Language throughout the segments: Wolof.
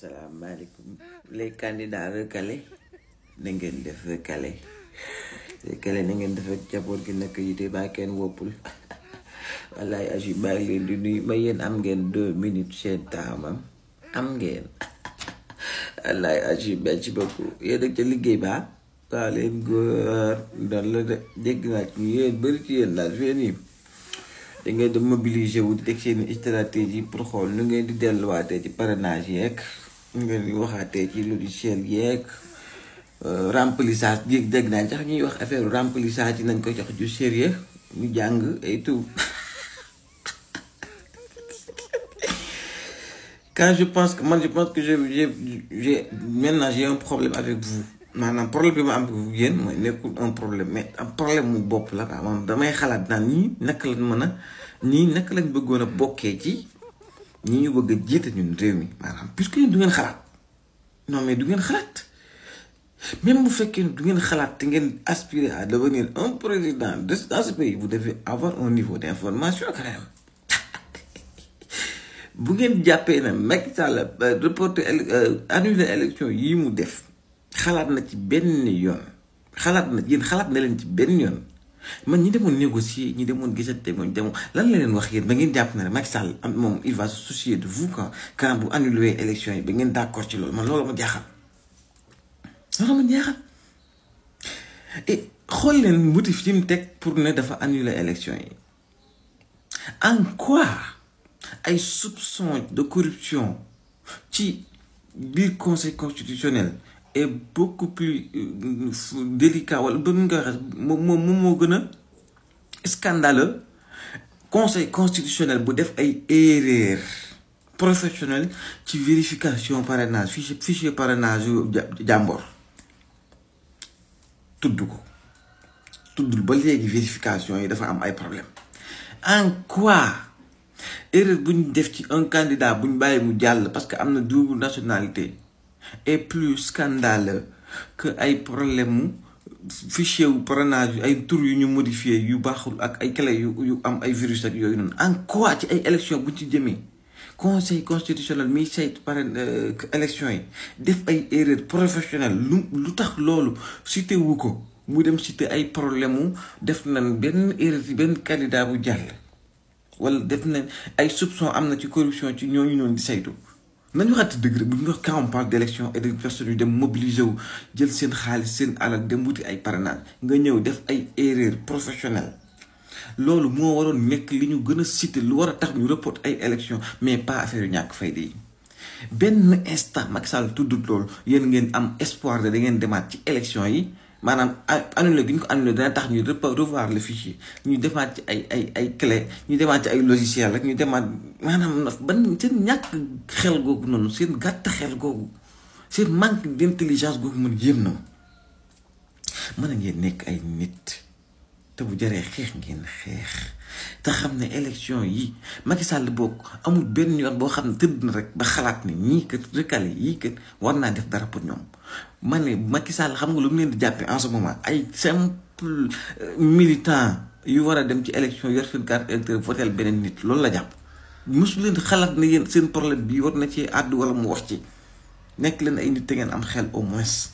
Assalamualaikum. Les candidats recalés na ngeen def recalé recalé na ngeen def ak jaboot gi nekk yite ba kenn woppul wallaay agi baa ngi leen di nuyu ma yéen am ngeen 2 minutes seen taamam am ngeen wallaay agi merci beaucoup yéen ak ca liggéey ba waa leen góor doon la de dégg naa ci yéen bëri ci yéen daal fii nii da ngeen di mobiliser wu di teg seen stratégie pour xool nu ngeen di delluwaatee ci parrainage yeeg ngeen di waxaatee ci logiciel yeeg remplissage dégg naa sax ñuy wax affaire remplissage yi nañ ko jox ju sérieux ñu jàng et tout quand je pense que j'ai maintenant j'ai un problème avec vous maanaam problème bi ma am ak yéen mooy nekkul un problème mais am problème mu bopp la quoi man damay xalaat naan ñii naka lañ mën a ñii naka lañ bëggoon a bokkee ci ñi ñu bëgg a jiite ñun réew mi maanaam puisque yéen du ngeen xalaat non mais du ngeen xalaat même bu fekkee du ngeen xalaat te ngeen aspirer à devenir un président dans ce pays vous devez avoir un niveau d'information quand même bu ngeen jàppee na Macky Sall reporter annuler élection yi mu def xalaat na ci benn yoon xalaat na yéen xalaat na leen ci benn yoon man ñi demoon négocier ñi demoon gisante moom demoon lan la leen wax yéen ba ngeen jàpp na ne Macky Sall am moom il va se soucier de vous quand bu annuler élection yi ba ngeen d'accord ci loolu man loolu ma jaaxal et xool leen motif yi mu teg pour ne dafa annuler élection yi en quoi ay soupçons de corruption ci biir conseil constitutionnel est beaucoup plus délicat wala ba nga wax moom moo gën a scandaleux conseil constitutionnel bu def ay erreurs professionnelles ci vérification parrainage fichier parrainage yu jàmbor tuddul ba léegi vérification yi dafa am ay problème en quoi erreur bu ñu def ci un candidat bu ñu bàyyi mu jàll parce que am na double nationalité est plus scandaleux que ay problème mu fichier wu parrainage yu ay tur yu ñu modifié yu baaxul ak ay clé yu am ay virus ak yooyu noonu en quoi ci ay élection bu ñu ci jëmee conseil constitutionnel miy saytu élection yi def ay erreur professionnelle lu tax loolu cité wu ko mu dem cité ay problème mu def nañ benn erreur ci benn candidat bu jàll wala def nañ ay soupçon am na ci corruption ci ñooñu noonu di saytu nañu waxati dëgg rek bu ñu wax quand on parle d'élection et de personnes yu dem mobiliser wu jël seen xaalis seen alal dem wuti ay parrainage nga ñëw def ay erreur professionnelle loolu moo waroon nekk li ñu gën a cité lu war a tax ñu report ay élection mais pas affaire yu ñàkk fayda yi benn instant Macky Sall tuddut loolu yéen ngeen am espoir de da ngeen demaat ci élection yi maanaam annulé gi ñu ko annulé dana tax ñu revoir le fichier ñu demaat ci ay clé ñu demaat ci ay logiciel rek ñu demaat maanaam ban seen ñàkk xel googu noonu seen gàtt xel googu seen manque d'intelligence googu mën yéem na ma mën a ngeen nekk ay nit te bu jaree xeex ngeen xeex te xam ne élection yi Macky Sall bokk amul benn yoon boo xam ne tëdd na rek ba xalaat ne ñii kat recalé yii kat war naa def dara pour ñoom ma ne Macky Sall xam nga lu mu leen di jàppee en ce moment ay simple militant yu war a dem ci élection yor seen carte électeur votel beneen nit loolu la jàpp mosu leen xalaat ne yéen seen problème bi war na ci àddu wala mu wax ci nekk leen ay nit te ngeen am xel au moins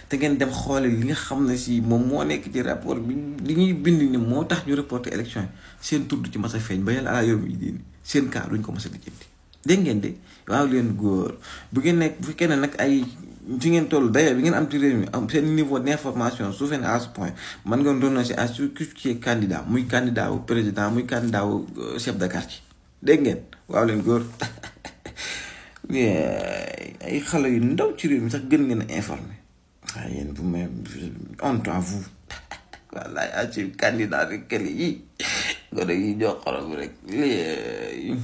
te ngeen dem xoole li nga xam ne si moom moo nekk ci rapport bi li ñuy bind ni moo tax ñu reporter élection yi seen tudd ci mas a feeñ ba yàlla ala yow yi diini seen cas duñ ko mas a lijjanti dégg ngeen de waaw leen góor bu ngeen nekk bu fekkee ne nag ay fi ngeen toll d'ailleurs bi ngeen am ci réew mi am seen niveau d'information suufee na à ce point man ngeen renoncer à tout ce qui est candidat muy candidat wu président muy candidat wu chef de quartier dégg ngeen waaw leen góor ay xale yu ndaw ci réew mi sax gën ngeen a informé waaw yéen bu may honte à vous wallaay a ci candidat rek këli yi gone yi jox xorom rek lii